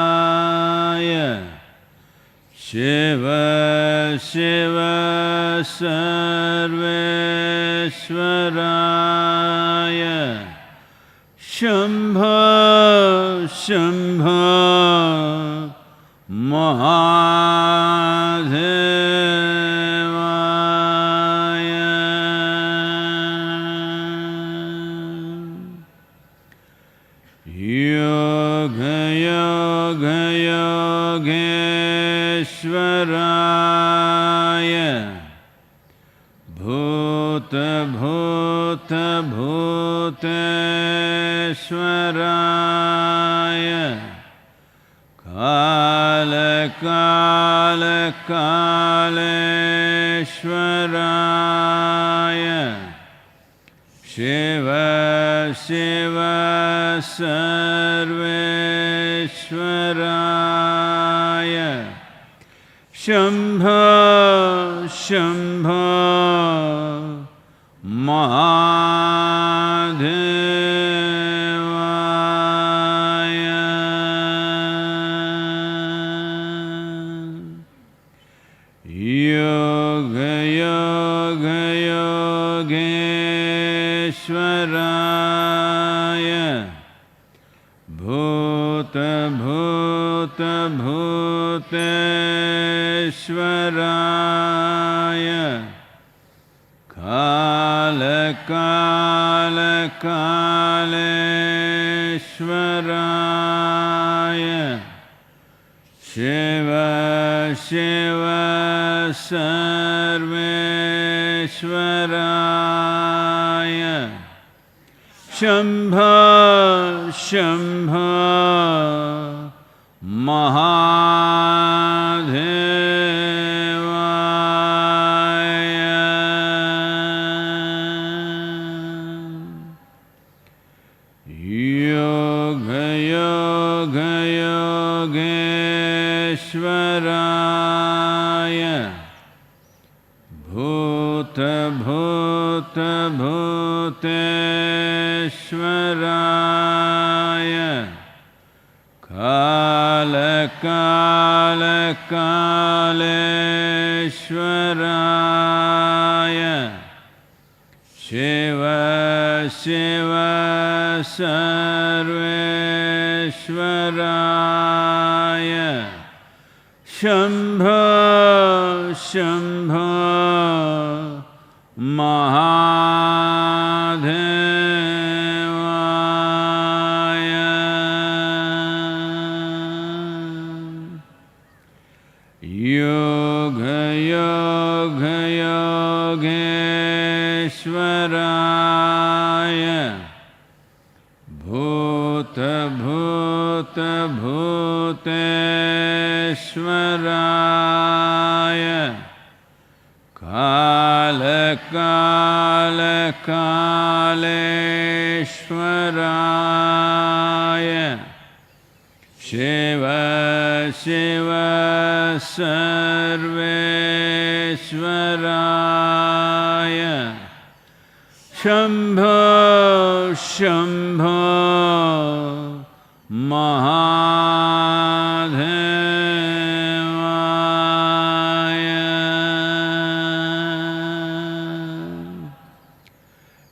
Kalaleshwaraya Shiva Shiva Sarveshwaraya Shambho Shambho Mahadevaya Yoga Yoga Yogeshwaraya Bhuta Bhuta Bhuteshwaraya Kala Kala Kaleshwaraya Shiva Shiva Sarveshwaraya Shambho Shambho Mahadevaya Yoga Yoga Yogeshwaraya Bhuta Bhuta Bhuteshwaraya Kala Kala Kaleshwaraya Shiva Shiva Sarveshwaraya Shambho Shambho Mahadevaya Yoga Yoga Yogeshwaraya Bhuta Bhuta Bhuteshwaraya Kala Kala Kaleshwaraya Shiva Shiva Sarveshwaraya Shambho Shambho Mahadevaya Yoga Yoga Yogeshwaraya Bhuta Bhuta Bhuteshwaraya Kala Kala Kaleshwaraya Shiva Shiva Sarveshwaraya Shambho Shambho Mahadevaya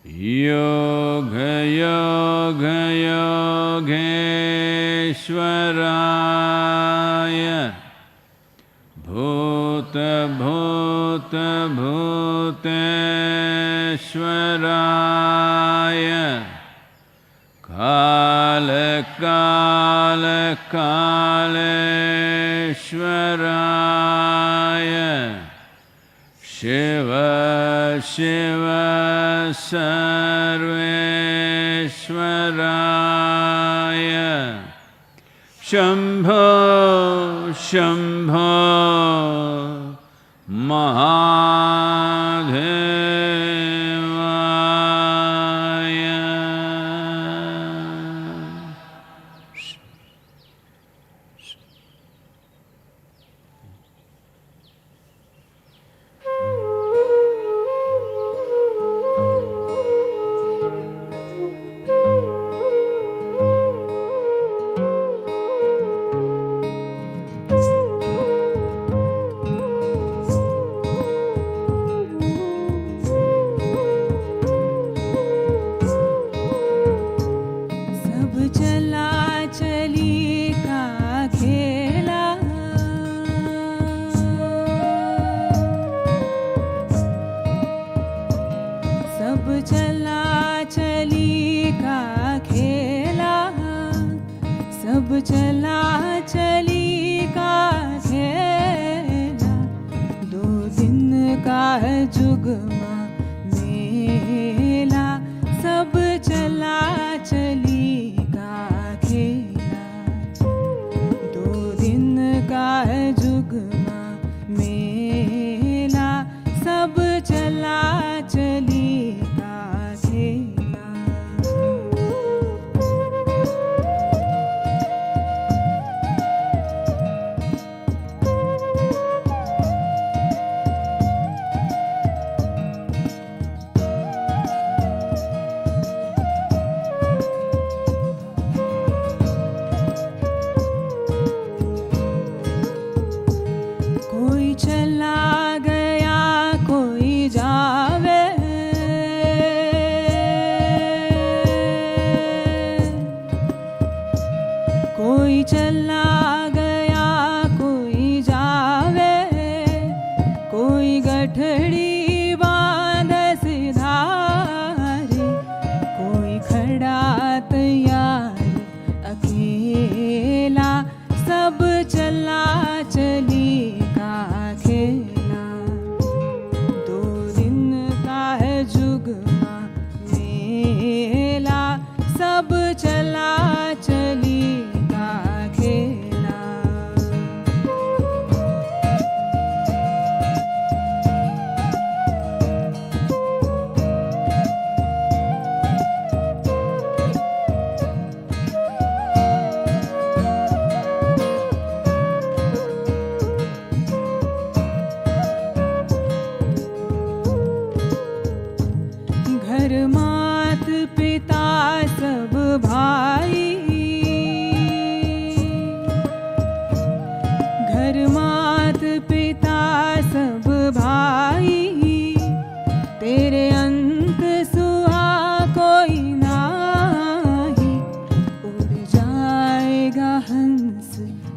Yoga Yoga Yogeshwaraya Bhuta Bhuta Bhuteshwaraya Kala Kala Kaleshwaraya Shiva Shiva Sarveshwaraya Shambho Shambho Mahadevaya चला चली का खेला, सब चला चली का खेला, 2 दिन का है जुगमा मेला, सब चला चली का खेला, 2 दिन का है जुगमा मेला, सब चला चली का खेला। कोई चला गया कोई जावे, कोई चला गया कोई जावे, कोई गठड़ी बांध सिधारे, कोई खड़ा तैयार अकेला, सब चला चली का खेला, 2 दिन का है जुगमा मेला, सब चला चली का खेला। घर मात पिता सब भाई, घर मात पिता सब भाई, तेरे अंत सुहा कोई नाही, उड़ जाएगा हंस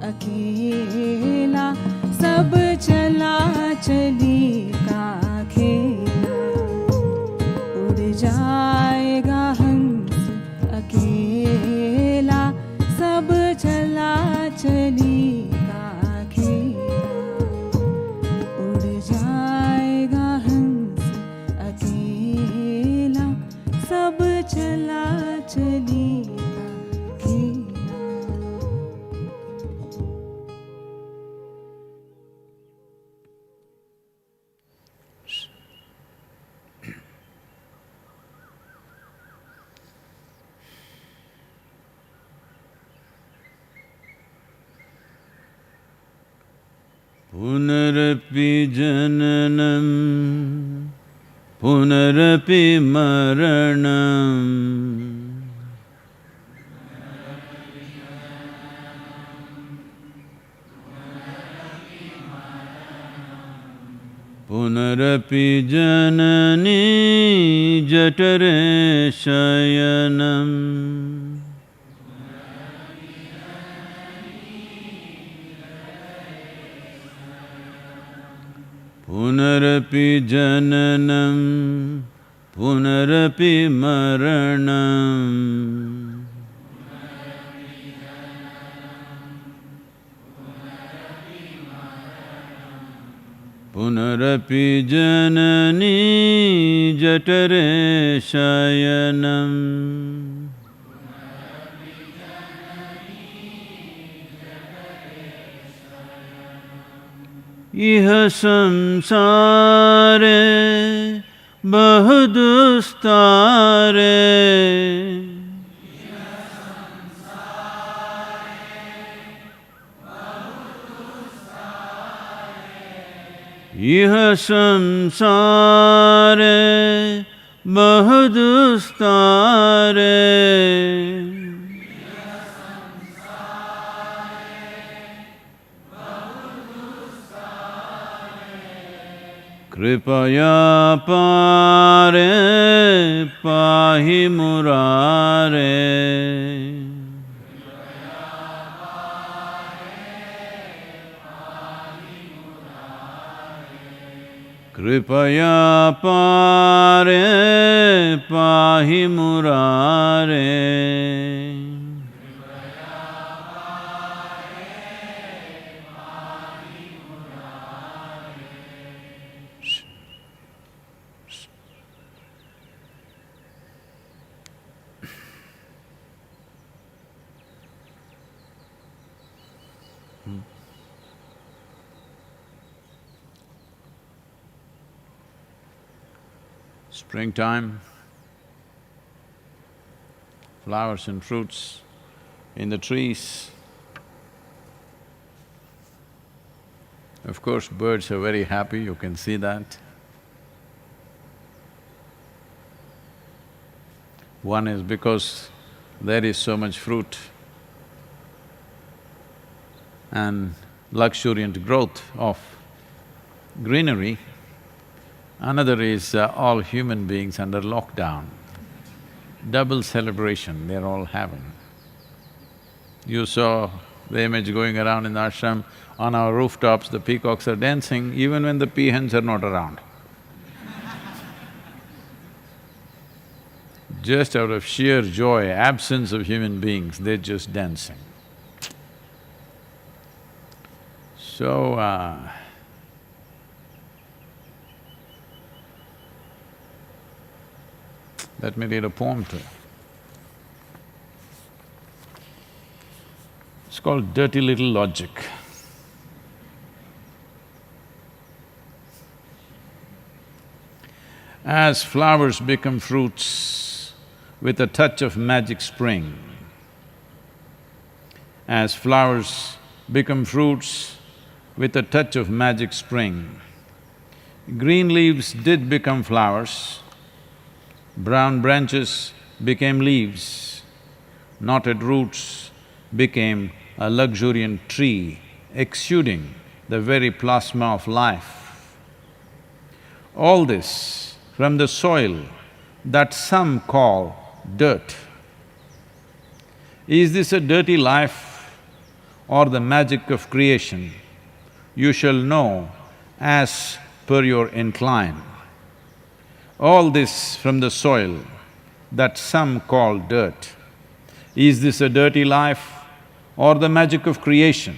अकेला, सब चला चली का खेला, उड़ जाएगा हंस अकेला, सब चला चली का खेला, उड़ जाएगा हंस अकेला, सब चला चली का खेला। पुनरपि जननं पुनरपि मरणं, पुनरपि जननी जठरे शयनं, पुनरपि जननं पुनरपि मरणं, पुनरपि जननी जठरे शयनं, इह संसारे बहुदुस्तारे, इह संसारे बहुदुस्तारे, कृपया पारे पाहि मुरारे, Kripaya pare pahi murare. Springtime, flowers and fruits in the trees. Of course, birds are very happy, you can see that. One is because there is so much fruit and luxuriant growth of greenery. Another is all human beings under lockdown. Double celebration they're all having. You saw the image going around in the ashram, on our rooftops the peacocks are dancing even when the peahens are not around. Just out of sheer joy, absence of human beings, they're just dancing. So, let me read a poem to you. It's called Dirty Little Logic. As flowers become fruits with a touch of magic spring, as flowers become fruits with a touch of magic spring, green leaves did become flowers, brown branches became leaves, knotted roots became a luxuriant tree exuding the very plasma of life. All this from the soil that some call dirt. Is this a dirty life or the magic of creation? You shall know as per your incline. All this from the soil that some call dirt. Is this a dirty life or the magic of creation?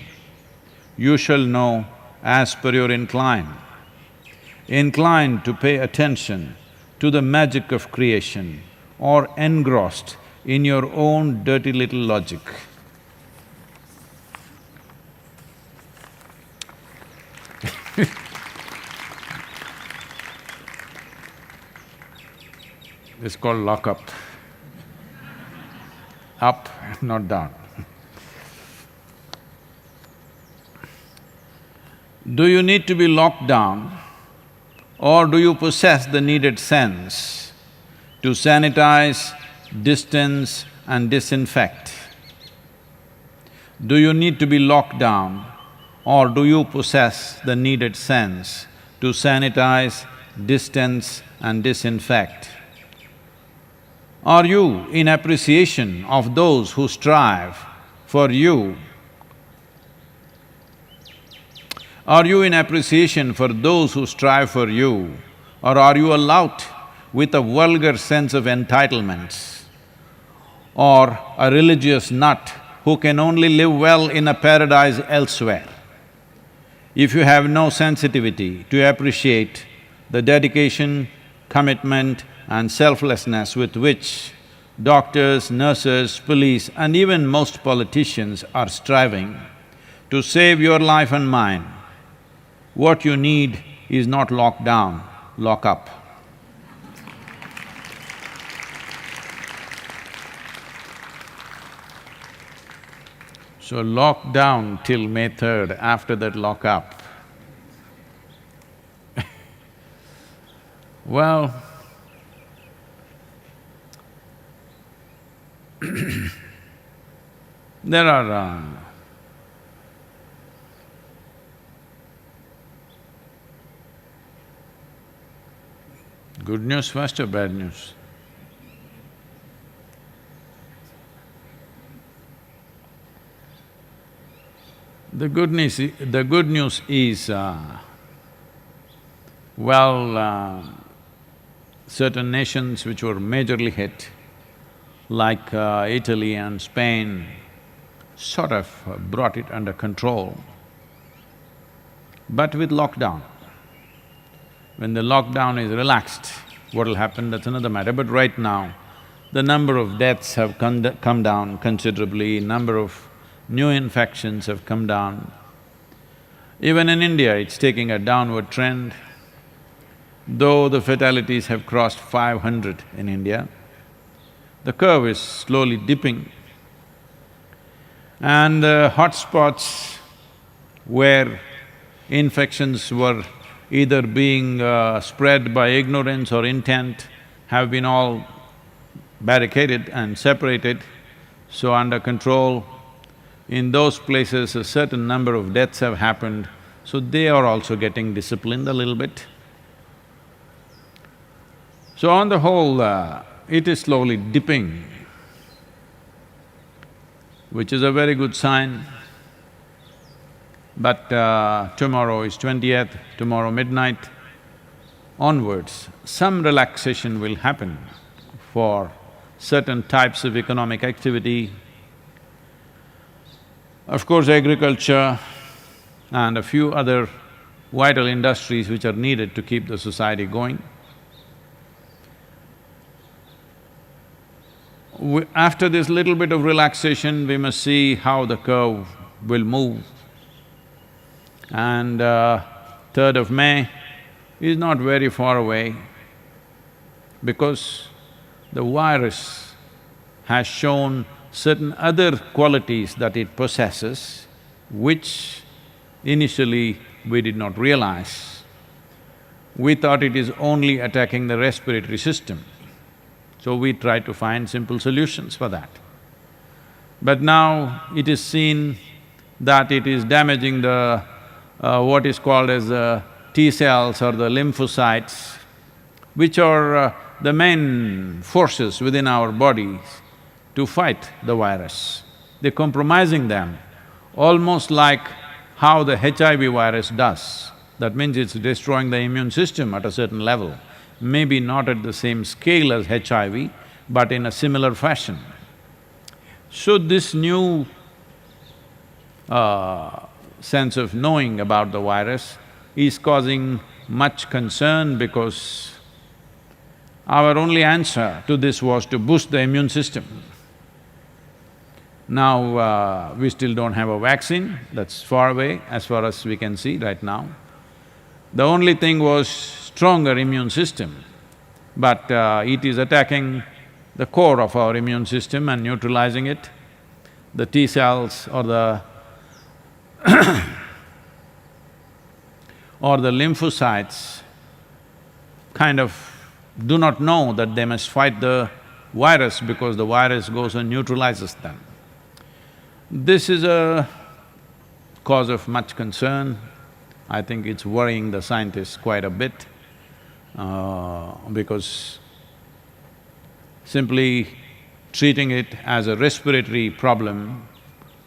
You shall know as per your incline. Inclined to pay attention to the magic of creation or engrossed in your own dirty little logic. It's called lock-up. Up, not down. Do you need to be locked down or do you possess the needed sense to sanitize, distance and disinfect? Do you need to be locked down or do you possess the needed sense to sanitize, distance and disinfect? Are you in appreciation of those who strive for you? Are you in appreciation for those who strive for you? Or are you a lout with a vulgar sense of entitlements? Or a religious nut who can only live well in a paradise elsewhere? If you have no sensitivity to appreciate the dedication, commitment and selflessness with which doctors, nurses, police and even most politicians are striving to save your life and mine, what you need is not lock down, lock up. So lock down till May 3rd, after that lock up. Well, there are good news first or bad news? The good news is, Well, certain nations which were majorly hit, like Italy and Spain, sort of brought it under control, but with lockdown. When the lockdown is relaxed, what'll happen, that's another matter. But right now, the number of deaths have come down considerably, number of new infections have come down. Even in India, it's taking a downward trend. Though the fatalities have crossed 500 in India, the curve is slowly dipping. And the hotspots where infections were either being spread by ignorance or intent have been all barricaded and separated, so under control. In those places, a certain number of deaths have happened, so they are also getting disciplined a little bit. So on the whole, it is slowly dipping, which is a very good sign. But tomorrow is 20th, tomorrow midnight onwards, some relaxation will happen for certain types of economic activity. Of course, agriculture and a few other vital industries which are needed to keep the society going. After this little bit of relaxation, we must see how the curve will move. And 3rd of May is not very far away, because the virus has shown certain other qualities that it possesses, which initially we did not realize. We thought it is only attacking the respiratory system, so we tried to find simple solutions for that. But now it is seen that it is damaging the what is called as the T cells or the lymphocytes, which are the main forces within our bodies to fight the virus. They're compromising them, almost like how the HIV virus does. That means it's destroying the immune system at a certain level, maybe not at the same scale as HIV, but in a similar fashion. So this new sense of knowing about the virus is causing much concern, because our only answer to this was to boost the immune system. Now, we still don't have a vaccine, that's far away as far as we can see right now. The only thing was stronger immune system, but it is attacking the core of our immune system and neutralizing it. The T cells or the or the lymphocytes kind of do not know that they must fight the virus, because the virus goes and neutralizes them. This is a cause of much concern. I think it's worrying the scientists quite a bit, because simply treating it as a respiratory problem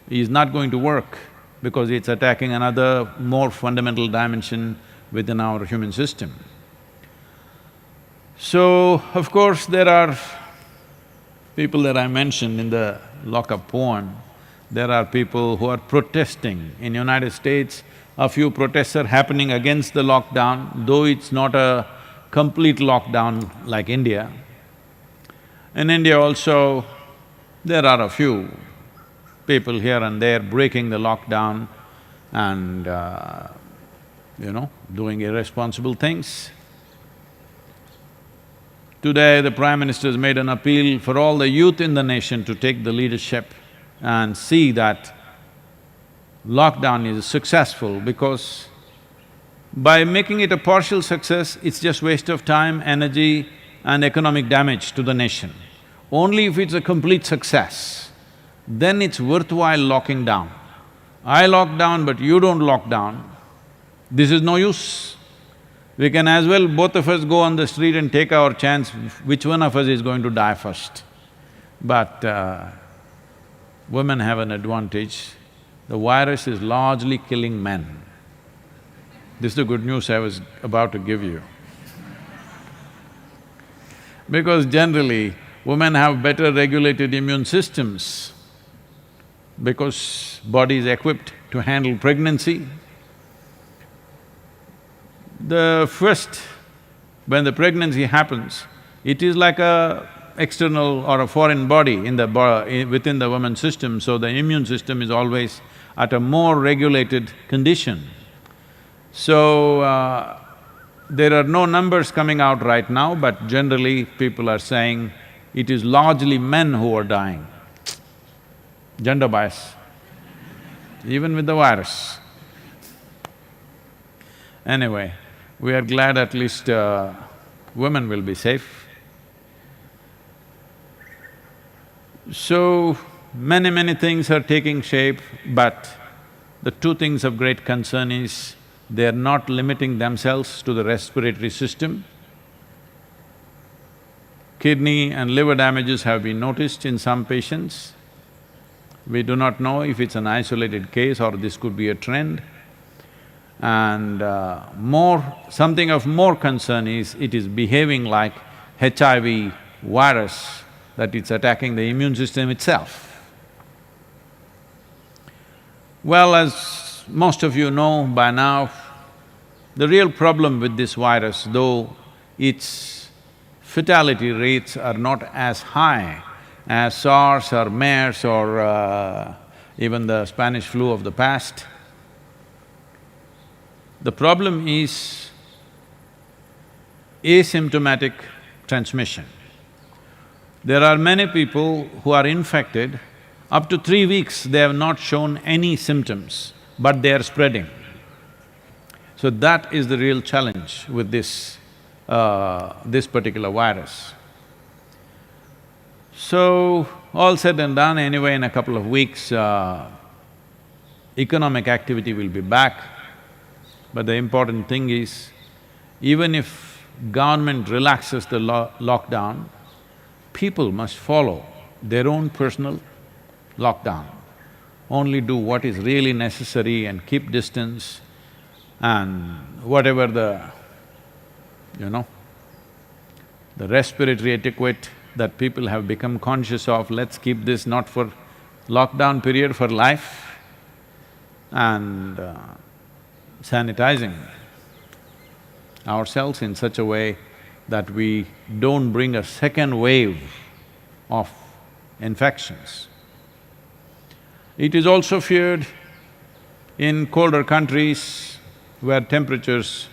is not going to work, because it's attacking another more fundamental dimension within our human system. So, of course, there are people that I mentioned in the lock-up poem. There are people who are protesting. In United States, a few protests are happening against the lockdown, though it's not a complete lockdown like India. In India also, there are a few people here and there breaking the lockdown and, doing irresponsible things. Today, the Prime Minister has made an appeal for all the youth in the nation to take the leadership and see that lockdown is successful, because by making it a partial success, it's just waste of time, energy and economic damage to the nation. Only if it's a complete success, then it's worthwhile locking down. I lock down but you don't lock down, this is no use. We can as well, both of us, go on the street and take our chance, which one of us is going to die first. But women have an advantage. The virus is largely killing men. This is the good news I was about to give you. Because generally, women have better regulated immune systems because body is equipped to handle pregnancy. When the pregnancy happens, it is like a external or a foreign body within the woman's system, so the immune system is always at a more regulated condition. So, there are no numbers coming out right now, but generally people are saying it is largely men who are dying. Gender bias, even with the virus. Anyway, we are glad at least women will be safe. So, many things are taking shape, but the two things of great concern is they are not limiting themselves to the respiratory system. Kidney and liver damages have been noticed in some patients. We do not know if it's an isolated case or this could be a trend. And something of more concern is it is behaving like HIV virus, that it's attacking the immune system itself. Well, as most of you know by now, the real problem with this virus, though its fatality rates are not as high as SARS or MERS or even the Spanish flu of the past, the problem is asymptomatic transmission. There are many people who are infected, up to 3 weeks they have not shown any symptoms, but they are spreading. So that is the real challenge with this particular virus. So, all said and done, anyway, in a couple of weeks, economic activity will be back. But the important thing is, even if government relaxes the lockdown, people must follow their own personal lockdown. Only do what is really necessary and keep distance, and whatever the respiratory etiquette that people have become conscious of, let's keep this not for lockdown period, for life, and sanitizing ourselves in such a way that we don't bring a second wave of infections. It is also feared in colder countries where temperatures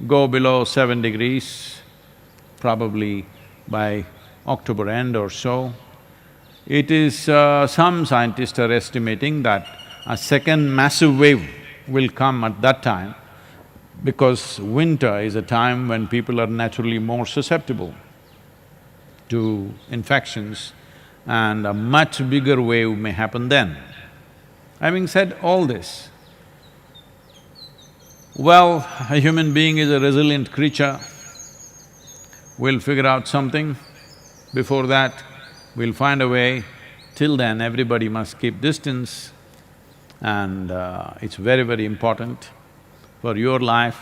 go below 7 degrees, probably by October end or so. It is… some scientists are estimating that a second massive wave will come at that time, because winter is a time when people are naturally more susceptible to infections, and a much bigger wave may happen then. Having said all this, well, a human being is a resilient creature. We'll figure out something. Before that, we'll find a way. Till then, everybody must keep distance, and it's very important for your life,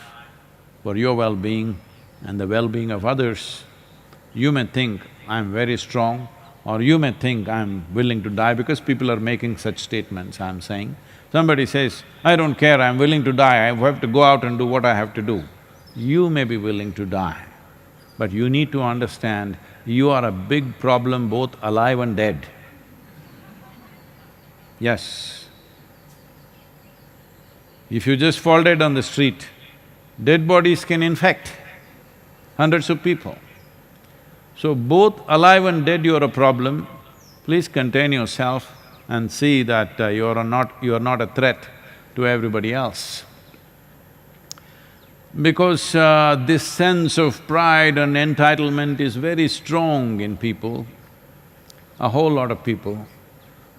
for your well-being and the well-being of others. You may think, I'm very strong, or you may think, I'm willing to die, because people are making such statements, I'm saying. Somebody says, I don't care, I'm willing to die, I have to go out and do what I have to do. You may be willing to die, but you need to understand you are a big problem, both alive and dead. Yes. If you just fall dead on the street, dead bodies can infect hundreds of people. So both alive and dead you are a problem. Please contain yourself and see that you are not a threat to everybody else. Because this sense of pride and entitlement is very strong in people, a whole lot of people.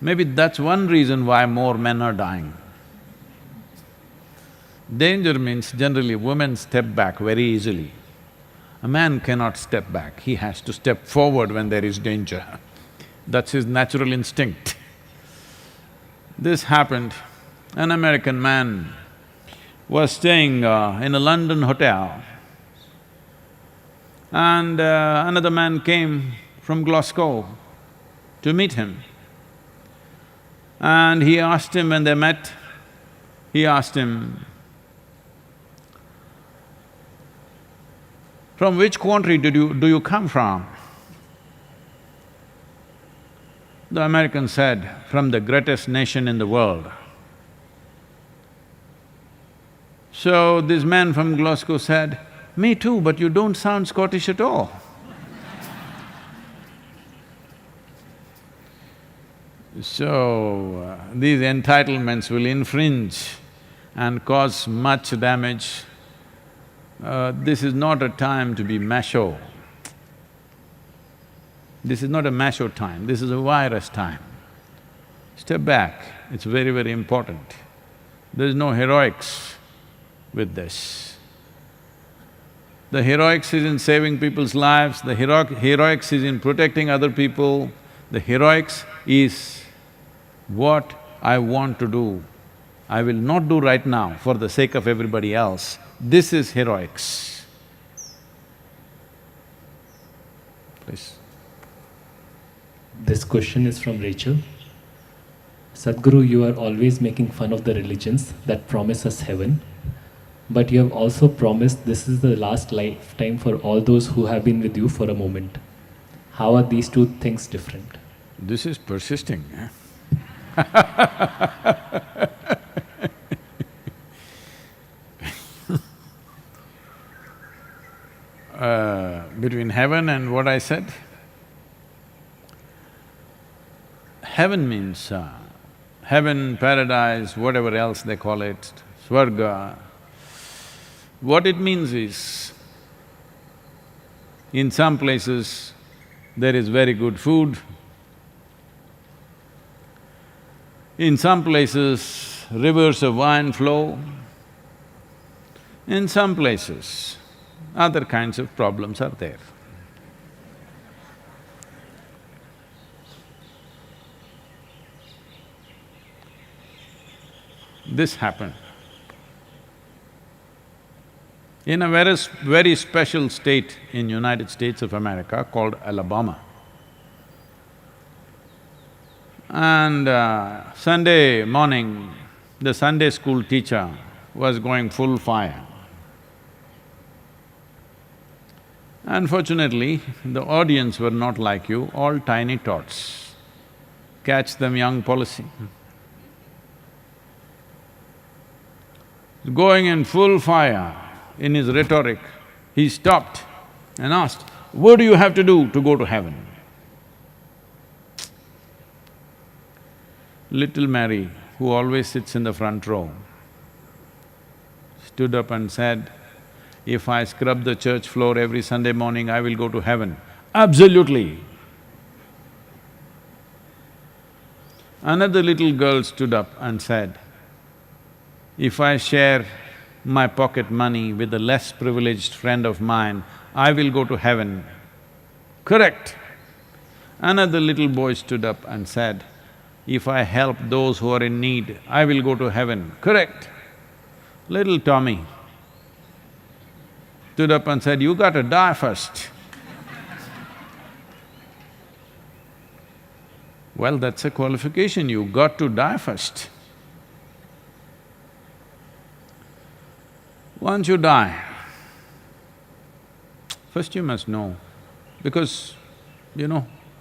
Maybe that's one reason why more men are dying. Danger means generally women step back very easily. A man cannot step back, he has to step forward when there is danger. That's his natural instinct. This happened, an American man was staying in a London hotel, and another man came from Glasgow to meet him. And he asked him, when they met, he asked him, "From which country do you come from?" The American said, "From the greatest nation in the world." So this man from Glasgow said, "Me too, but you don't sound Scottish at all." So, these entitlements will infringe and cause much damage. This is not a time to be macho. This is not a macho time, this is a virus time. Step back, it's very, very important. There's no heroics with this. The heroics is in saving people's lives, the heroics is in protecting other people, the heroics is what I want to do. I will not do right now for the sake of everybody else. This is heroics. Please. This question is from Rachel. Sadhguru, you are always making fun of the religions that promise us heaven, but you have also promised this is the last lifetime for all those who have been with you for a moment. How are these two things different? This is persisting, eh? Between heaven and what I said? Heaven means heaven, paradise, whatever else they call it, Swarga. What it means is, in some places there is very good food, in some places rivers of wine flow, in some places other kinds of problems are there. This happened in a very special state in United States of America called Alabama. And Sunday morning, the Sunday school teacher was going full fire. Unfortunately, the audience were not like you, all tiny tots. Catch them young policy. Going in full fire in his rhetoric, he stopped and asked, "What do you have to do to go to heaven?" Little Mary, who always sits in the front row, stood up and said, "If I scrub the church floor every Sunday morning, I will go to heaven." Absolutely. Another little girl stood up and said, "If I share my pocket money with a less privileged friend of mine, I will go to heaven." Correct. Another little boy stood up and said, "If I help those who are in need, I will go to heaven." Correct. Little Tommy stood up and said, "You gotta die first." Well, that's a qualification, you got to die first. Once you die, first you must know, because,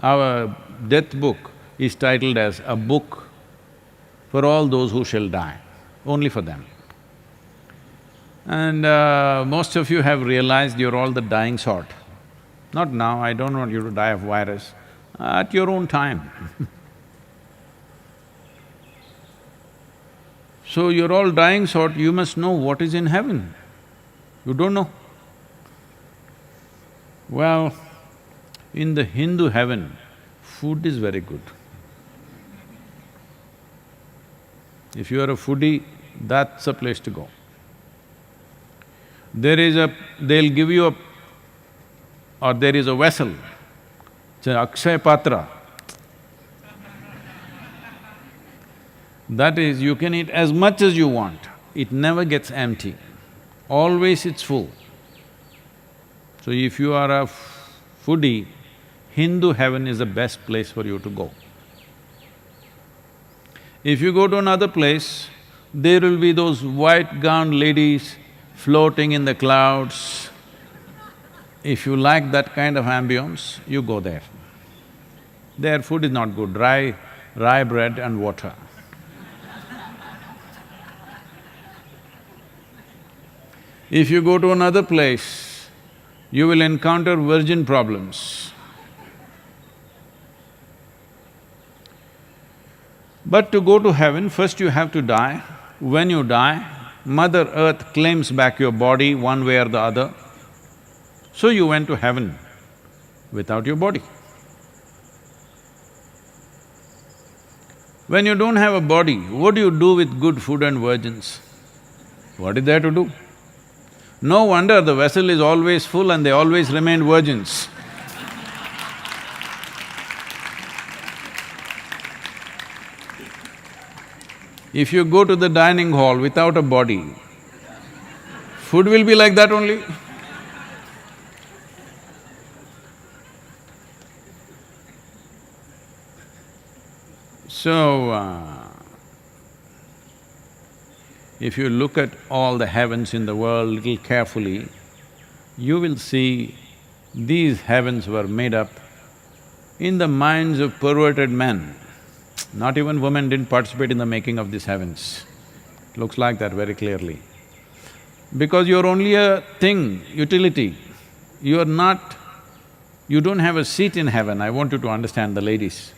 our death book is titled as a book for all those who shall die, only for them. And most of you have realized you're all the dying sort. Not now, I don't want you to die of virus, at your own time. So you're all dying sort, you must know what is in heaven. You don't know. Well, in the Hindu heaven, food is very good. If you are a foodie, that's a place to go. They'll give you there is a vessel, it's an Akshay Patra. That is, you can eat as much as you want, it never gets empty, always it's full. So if you are a foodie, Hindu heaven is the best place for you to go. If you go to another place, there will be those white-gowned ladies floating in the clouds. If you like that kind of ambience, you go there. Their food is not good, rye bread and water. If you go to another place, you will encounter virgin problems. But to go to heaven, first you have to die. When you die, Mother Earth claims back your body one way or the other. So you went to heaven without your body. When you don't have a body, what do you do with good food and virgins? What is there to do? No wonder the vessel is always full and they always remain virgins. If you go to the dining hall without a body, food will be like that only. So, if you look at all the heavens in the world little carefully, you will see these heavens were made up in the minds of perverted men. Not even women didn't participate in the making of these heavens. Looks like that very clearly. Because you're only a thing, utility. You're not… you don't have a seat in heaven, I want you to understand, the ladies.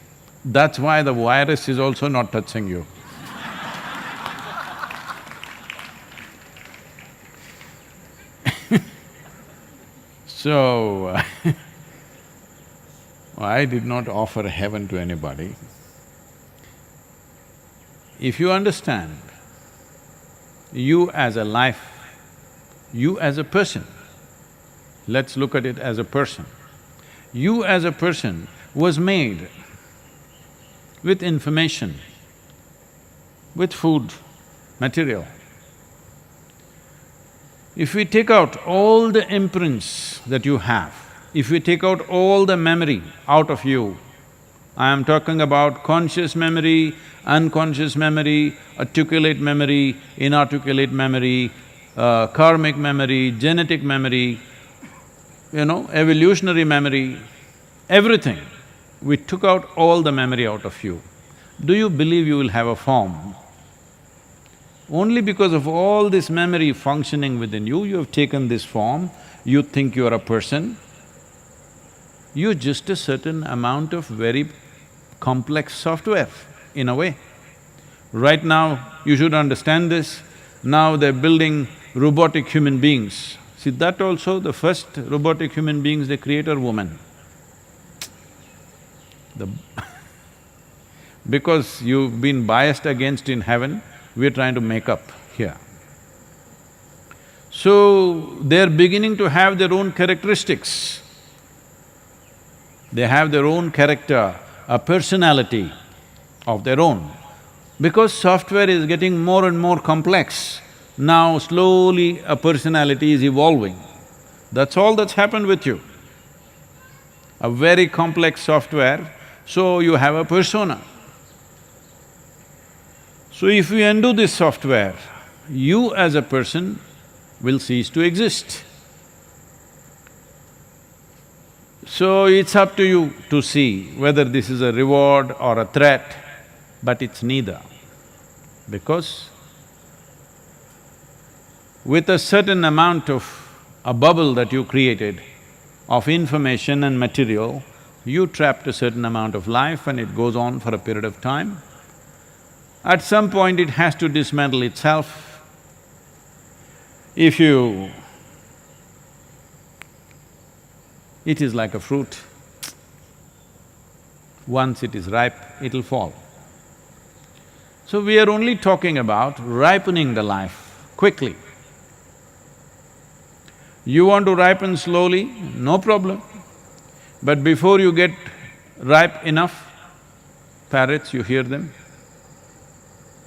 That's why the virus is also not touching you. So, I did not offer heaven to anybody. If you understand, you as a life, you as a person, let's look at it as a person. You as a person was made with information, with food, material. If we take out all the imprints that you have, if we take out all the memory out of you, I am talking about conscious memory, unconscious memory, articulate memory, inarticulate memory, karmic memory, genetic memory, evolutionary memory, everything. We took out all the memory out of you. Do you believe you will have a form? Only because of all this memory functioning within you, you have taken this form, you think you are a person. You're just a certain amount of very complex software, in a way. Right now, you should understand this, now they're building robotic human beings. See, that also, the first robotic human beings they create are women. Because you've been biased against in heaven, we're trying to make up here. So, they're beginning to have their own characteristics. They have their own character, a personality of their own. Because software is getting more and more complex, now slowly a personality is evolving. That's all that's happened with you. A very complex software, so you have a persona. So if we undo this software, you as a person will cease to exist. So it's up to you to see whether this is a reward or a threat, but it's neither. Because with a certain amount of a bubble that you created of information and material, you trapped a certain amount of life and it goes on for a period of time. At some point it has to dismantle itself. If you… it is like a fruit. Once it is ripe, it'll fall. So we are only talking about ripening the life quickly. You want to ripen slowly, no problem. But before you get ripe enough, parrots, you hear them,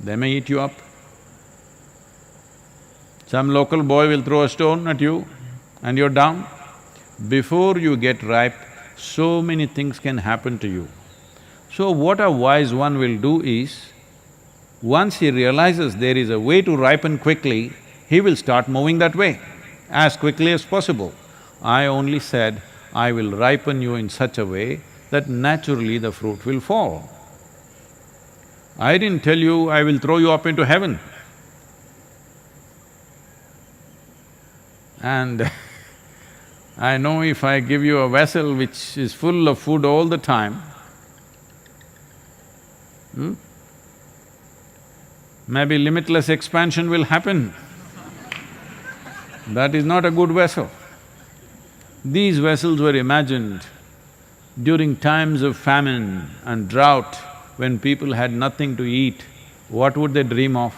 they may eat you up. Some local boy will throw a stone at you and you're down. Before you get ripe, so many things can happen to you. So what a wise one will do is, once he realizes there is a way to ripen quickly, he will start moving that way as quickly as possible. I only said, I will ripen you in such a way that naturally the fruit will fall. I didn't tell you I will throw you up into heaven. And I know if I give you a vessel which is full of food all the time, maybe limitless expansion will happen. That is not a good vessel. These vessels were imagined during times of famine and drought, when people had nothing to eat. What would they dream of?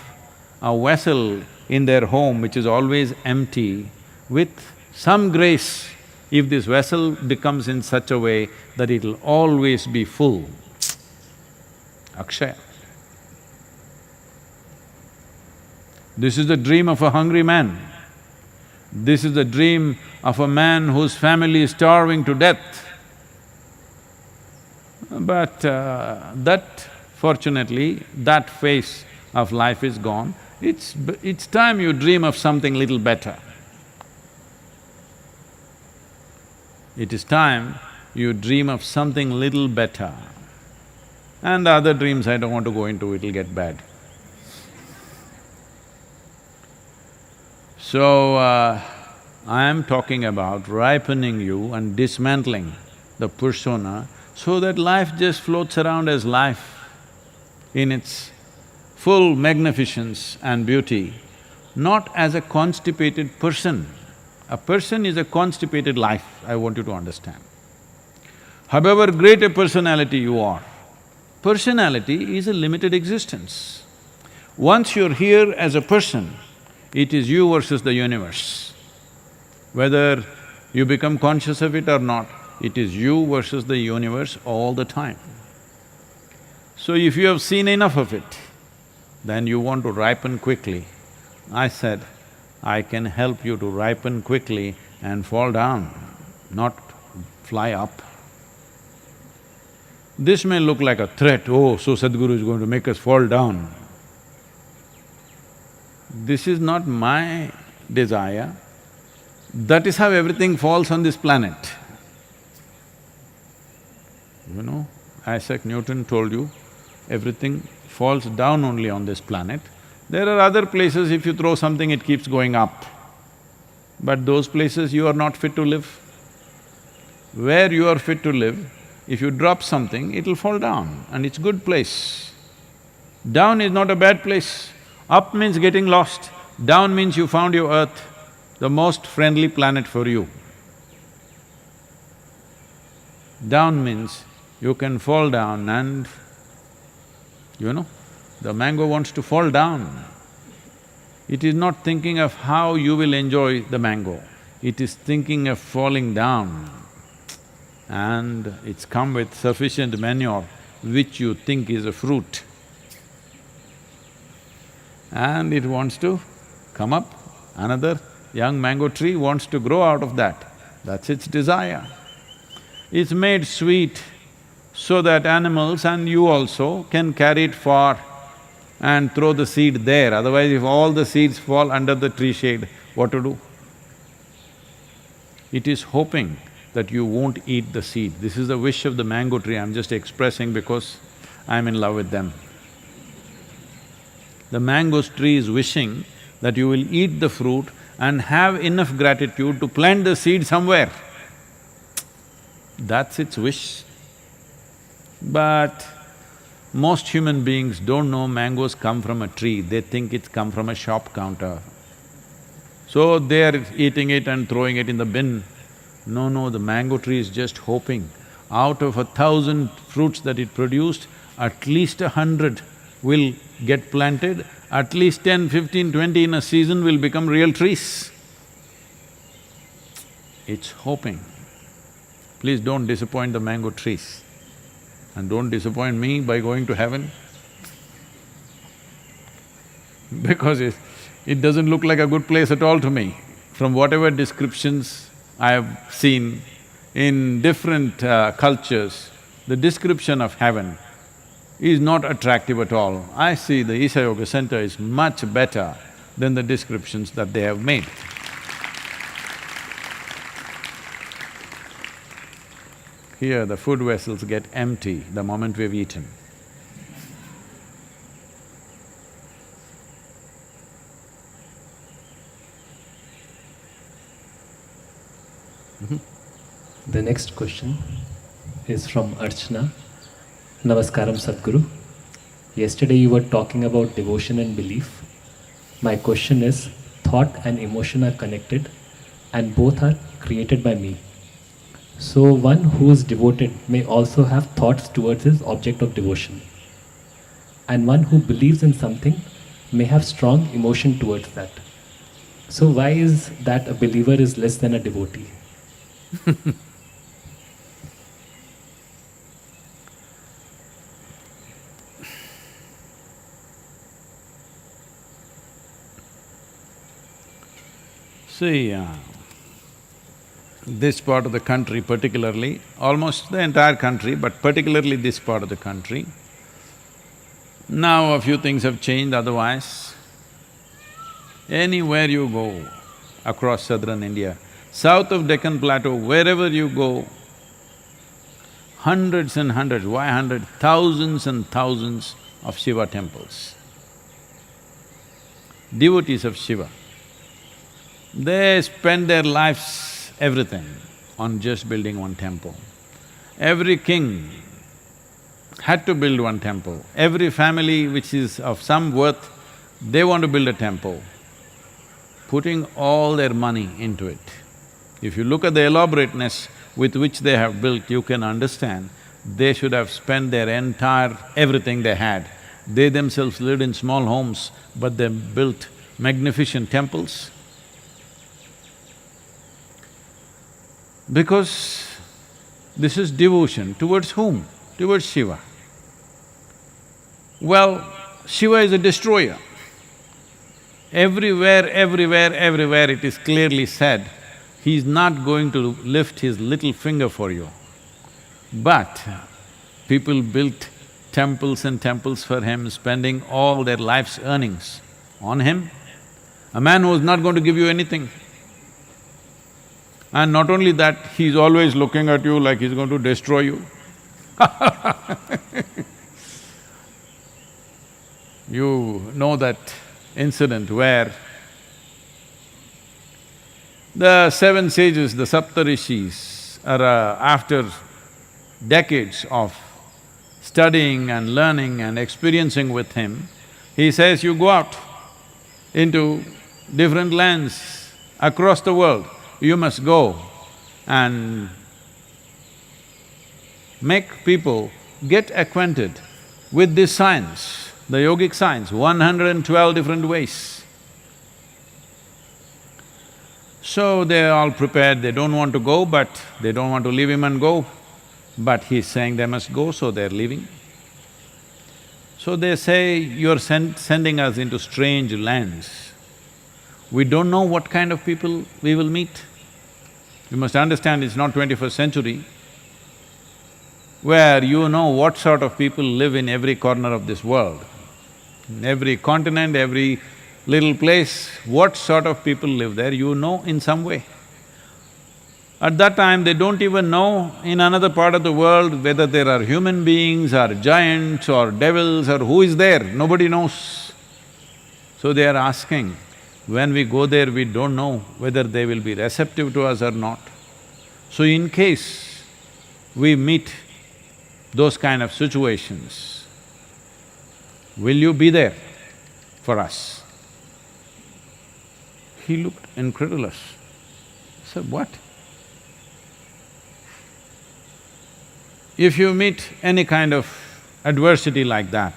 A vessel in their home which is always empty, with some grace, if this vessel becomes in such a way that it'll always be full. Akshaya. This is the dream of a hungry man. This is the dream of a man whose family is starving to death. But fortunately, that phase of life is gone. It's time you dream of something little better. It is time you dream of something little better. And the other dreams I don't want to go into, it'll get bad. So, I am talking about ripening you and dismantling the persona so that life just floats around as life in its full magnificence and beauty, not as a constipated person. A person is a constipated life, I want you to understand. However great a personality you are, personality is a limited existence. Once you're here as a person, it is you versus the universe. Whether you become conscious of it or not, it is you versus the universe all the time. So if you have seen enough of it, then you want to ripen quickly. I said, I can help you to ripen quickly and fall down, not fly up. This may look like a threat, oh, so Sadhguru is going to make us fall down. This is not my desire. That is how everything falls on this planet. You know, Isaac Newton told you, everything falls down only on this planet. There are other places, if you throw something, it keeps going up. But those places you are not fit to live. Where you are fit to live, if you drop something, it'll fall down and it's good place. Down is not a bad place. Up means getting lost, down means you found your earth, the most friendly planet for you. Down means you can fall down and, you know, the mango wants to fall down. It is not thinking of how you will enjoy the mango, it is thinking of falling down. And it's come with sufficient manure which you think is a fruit. And it wants to come up, another young mango tree wants to grow out of that. That's its desire. It's made sweet so that animals and you also can carry it far and throw the seed there. Otherwise, if all the seeds fall under the tree shade, what to do? It is hoping that you won't eat the seed. This is the wish of the mango tree, I'm just expressing because I'm in love with them. The mango tree is wishing that you will eat the fruit and have enough gratitude to plant the seed somewhere. That's its wish. But most human beings don't know mangoes come from a tree, they think it's come from a shop counter. So they're eating it and throwing it in the bin. No, the mango tree is just hoping, out of 1,000 fruits that it produced, at least 100 will get planted, at least 10, 15, 20 in a season will become real trees. It's hoping. Please don't disappoint the mango trees and don't disappoint me by going to heaven. Because It doesn't look like a good place at all to me. From whatever descriptions I have seen in different cultures, the description of heaven is not attractive at all. I see the Isha Yoga Center is much better than the descriptions that they have made. Here the food vessels get empty the moment we've eaten. The next question is from Archana. Namaskaram Sadhguru. Yesterday you were talking about devotion and belief. My question is, thought and emotion are connected and both are created by me. So one who is devoted may also have thoughts towards his object of devotion. And one who believes in something may have strong emotion towards that. So why is that a believer is less than a devotee? See, this part of the country particularly, almost the entire country, but particularly this part of the country, now a few things have changed, otherwise, anywhere you go across southern India, south of Deccan Plateau, wherever you go, hundreds and hundreds, why hundred? Thousands and thousands of Shiva temples. Devotees of Shiva. They spend their lives, everything, on just building one temple. Every king had to build one temple. Every family which is of some worth, they want to build a temple, putting all their money into it. If you look at the elaborateness with which they have built, you can understand they should have spent their entire everything they had. They themselves lived in small homes, but they built magnificent temples. Because this is devotion towards whom? Towards Shiva. Well, Shiva is a destroyer. Everywhere it is clearly said, he is not going to lift his little finger for you. But people built temples and temples for him, spending all their life's earnings on him. A man who is not going to give you anything. And not only that, he's always looking at you like he's going to destroy you. You know that incident where the seven sages, the Saptarishis, are after decades of studying and learning and experiencing with him, he says, you go out into different lands across the world, you must go and make people get acquainted with this science, the yogic science, 112 different ways. So they're all prepared, they don't want to go, but they don't want to leave him and go. But he's saying they must go, so they're leaving. So they say, you're sending us into strange lands. We don't know what kind of people we will meet. You must understand it's not 21st century, where you know what sort of people live in every corner of this world. In every continent, every little place, what sort of people live there, you know in some way. At that time, they don't even know in another part of the world whether there are human beings or giants or devils or who is there, nobody knows. So they are asking, when we go there, we don't know whether they will be receptive to us or not. So in case we meet those kind of situations, will you be there for us? He looked incredulous. He said, what? If you meet any kind of adversity like that,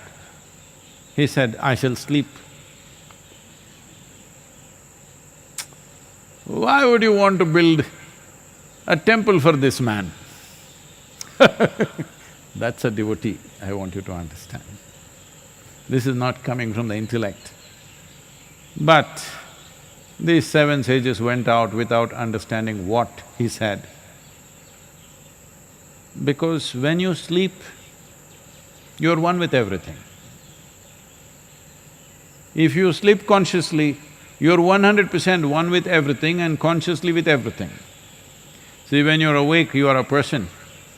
he said, I shall sleep. Why would you want to build a temple for this man? That's a devotee, I want you to understand. This is not coming from the intellect. But these seven sages went out without understanding what he said. Because when you sleep, you're one with everything. If you sleep consciously, you're 100% one with everything and consciously with everything. See, when you're awake, you are a person.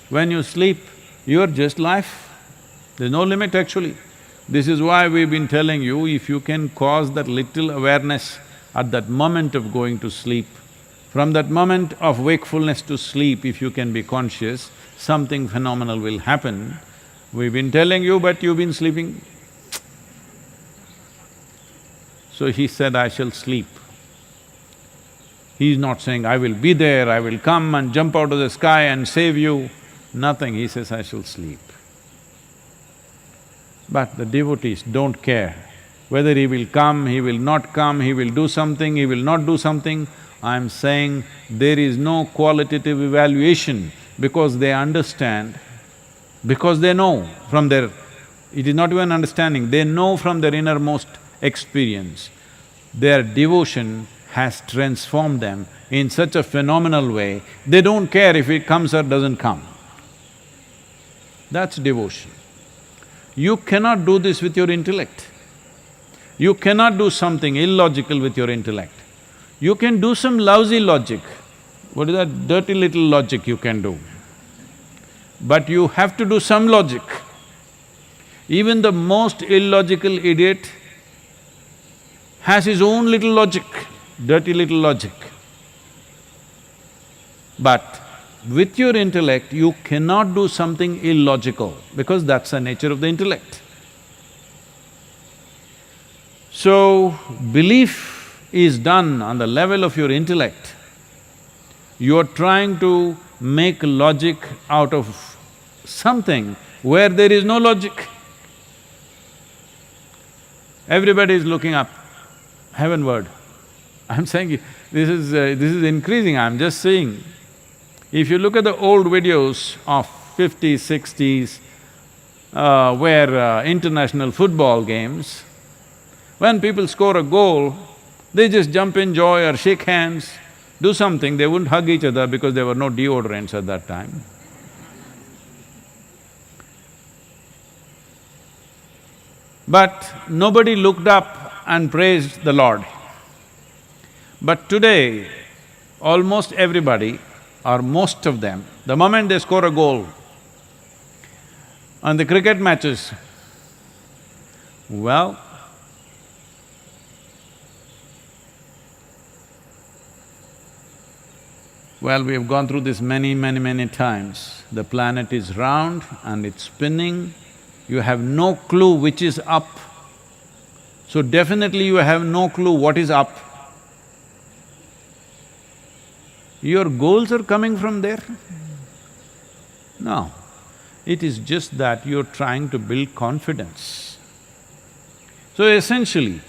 When you sleep, you're just life. There's no limit actually. This is why we've been telling you, if you can cause that little awareness at that moment of going to sleep, from that moment of wakefulness to sleep, if you can be conscious, something phenomenal will happen. We've been telling you, but you've been sleeping. So he said, I shall sleep. He's not saying, I will be there, I will come and jump out of the sky and save you. Nothing, he says, I shall sleep. But the devotees don't care whether he will come, he will not come, he will do something, he will not do something. I'm saying there is no qualitative evaluation because they understand, because they know from their… it is not even understanding, they know from their innermost experience. Their devotion has transformed them in such a phenomenal way, they don't care if it comes or doesn't come. That's devotion. You cannot do this with your intellect. You cannot do something illogical with your intellect. You can do some lousy logic. What is that dirty little logic you can do? But you have to do some logic. Even the most illogical idiot has his own little logic, dirty little logic. But with your intellect, you cannot do something illogical because that's the nature of the intellect. So, belief is done on the level of your intellect. You're trying to make logic out of something where there is no logic. Everybody is looking up, heavenward. I'm saying this is increasing, I'm just saying. If you look at the old videos of 50s, 60s, where international football games, when people score a goal, they just jump in joy or shake hands, do something, they wouldn't hug each other because there were no deodorants at that time. But nobody looked up and praised the Lord. But today, almost everybody, or most of them, the moment they score a goal on the cricket matches, well, we have gone through this many times. The planet is round and it's spinning, you have no clue which is up. So definitely you have no clue what is up. Your goals are coming from there? No, it is just that you're trying to build confidence. So essentially,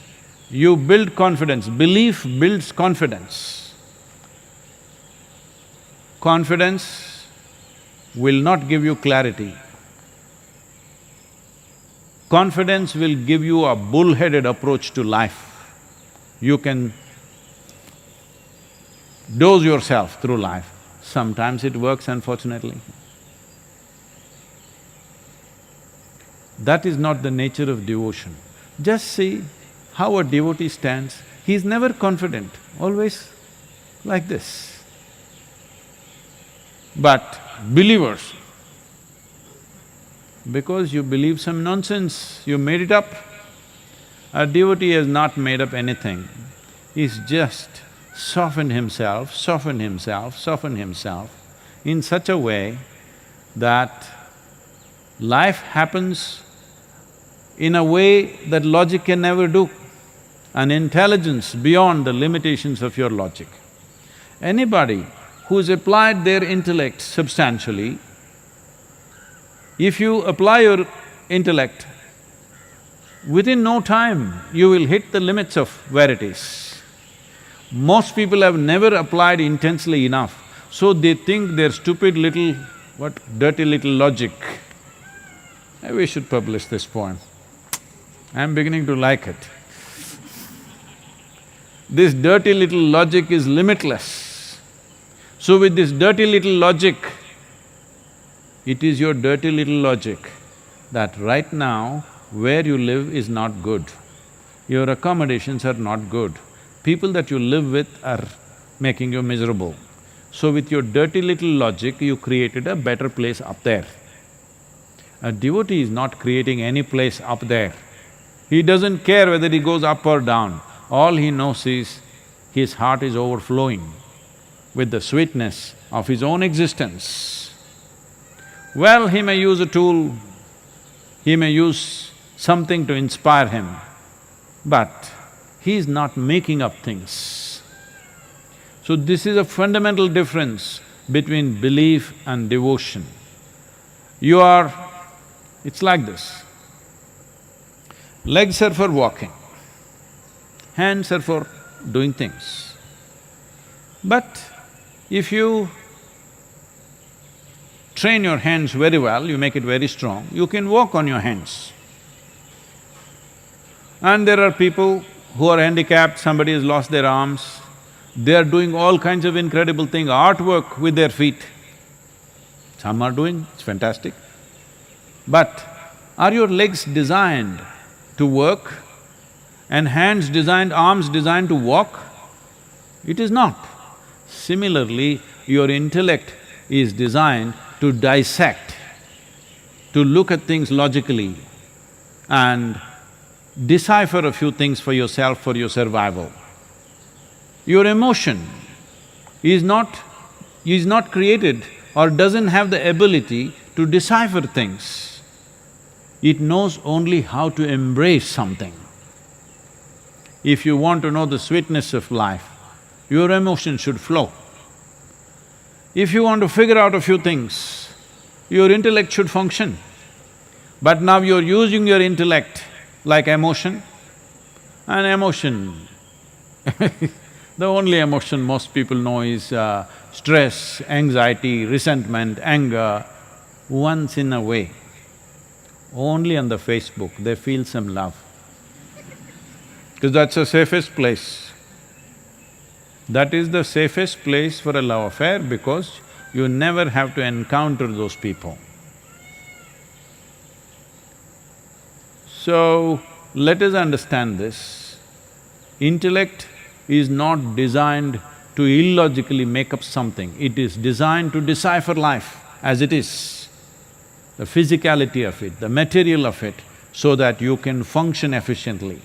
you build confidence, belief builds confidence. Confidence will not give you clarity. Confidence will give you a bull-headed approach to life. You can dose yourself through life. Sometimes it works, unfortunately. That is not the nature of devotion. Just see how a devotee stands, he's never confident, always like this. But believers, because you believe some nonsense, you made it up. A devotee has not made up anything, he's just softened himself in such a way that life happens in a way that logic can never do, an intelligence beyond the limitations of your logic. Anybody who's applied their intellect substantially, if you apply your intellect, within no time you will hit the limits of where it is. Most people have never applied intensely enough, so they think their stupid little, dirty little logic. Maybe we should publish this poem. I'm beginning to like it. This dirty little logic is limitless. So with this dirty little logic, it is your dirty little logic that right now where you live is not good. Your accommodations are not good. People that you live with are making you miserable. So with your dirty little logic, you created a better place up there. A devotee is not creating any place up there. He doesn't care whether he goes up or down. All he knows is his heart is overflowing with the sweetness of his own existence. Well, he may use a tool, he may use something to inspire him, but he is not making up things. So this is a fundamental difference between belief and devotion. It's like this. Legs are for walking, hands are for doing things. But if you train your hands very well, you make it very strong, you can walk on your hands. And there are people who are handicapped, somebody has lost their arms, they are doing all kinds of incredible things, artwork with their feet. Some are doing, it's fantastic. But are your legs designed to work and hands designed, arms designed to walk? It is not. Similarly, your intellect is designed to dissect, to look at things logically and decipher a few things for yourself, for your survival. Your emotion is not created or doesn't have the ability to decipher things. It knows only how to embrace something. If you want to know the sweetness of life, your emotion should flow. If you want to figure out a few things, your intellect should function. But now you're using your intellect like emotion, and emotion the only emotion most people know is stress, anxiety, resentment, anger. Once in a way, only on the Facebook, they feel some love. Because that's the safest place. That is the safest place for a love affair because you never have to encounter those people. So, let us understand this. Intellect is not designed to illogically make up something, it is designed to decipher life as it is, the physicality of it, the material of it, so that you can function efficiently.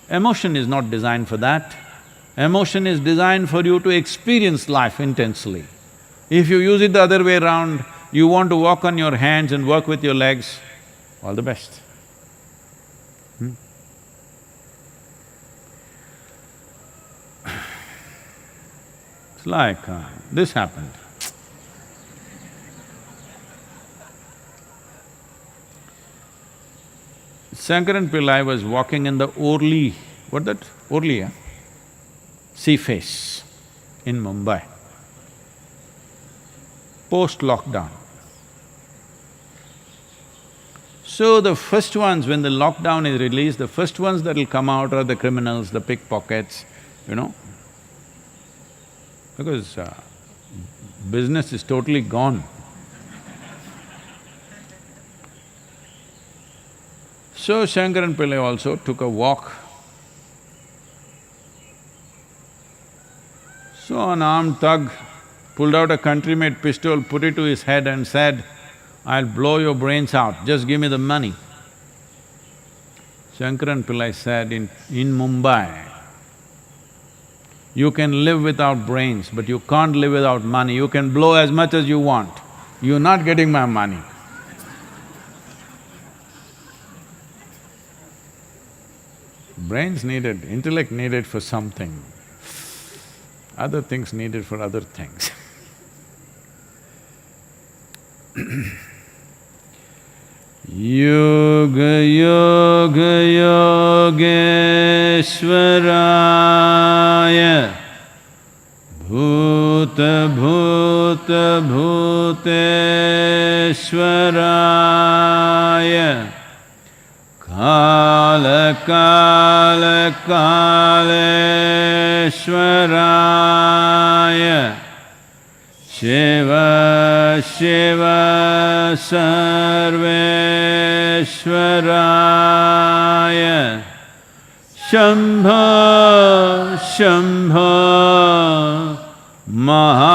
Emotion is not designed for that. Emotion is designed for you to experience life intensely. If you use it the other way around, you want to walk on your hands and work with your legs, all the best. It's like, this happened. Shankaran Pillai was walking in the Orly, what that? Orly, yeah? Sea face in Mumbai, post-lockdown. So the first ones, when the lockdown is released, the first ones that will come out are the criminals, the pickpockets, you know, because business is totally gone. So Shankaran Pillai also took a walk. So an armed thug pulled out a country-made pistol, put it to his head and said, "I'll blow your brains out, just give me the money." Shankaran Pillai said, in Mumbai, you can live without brains, but you can't live without money. You can blow as much as you want, you're not getting my money. Brains needed, intellect needed for something, other things needed for other things. Yoga Yoga Yogeshwaraya Bhuta Bhuta Bhuteshwaraya Kala Kala Kaleshwaraya Shiva Shiva Sarveshwaraya Shambho Shambho Maha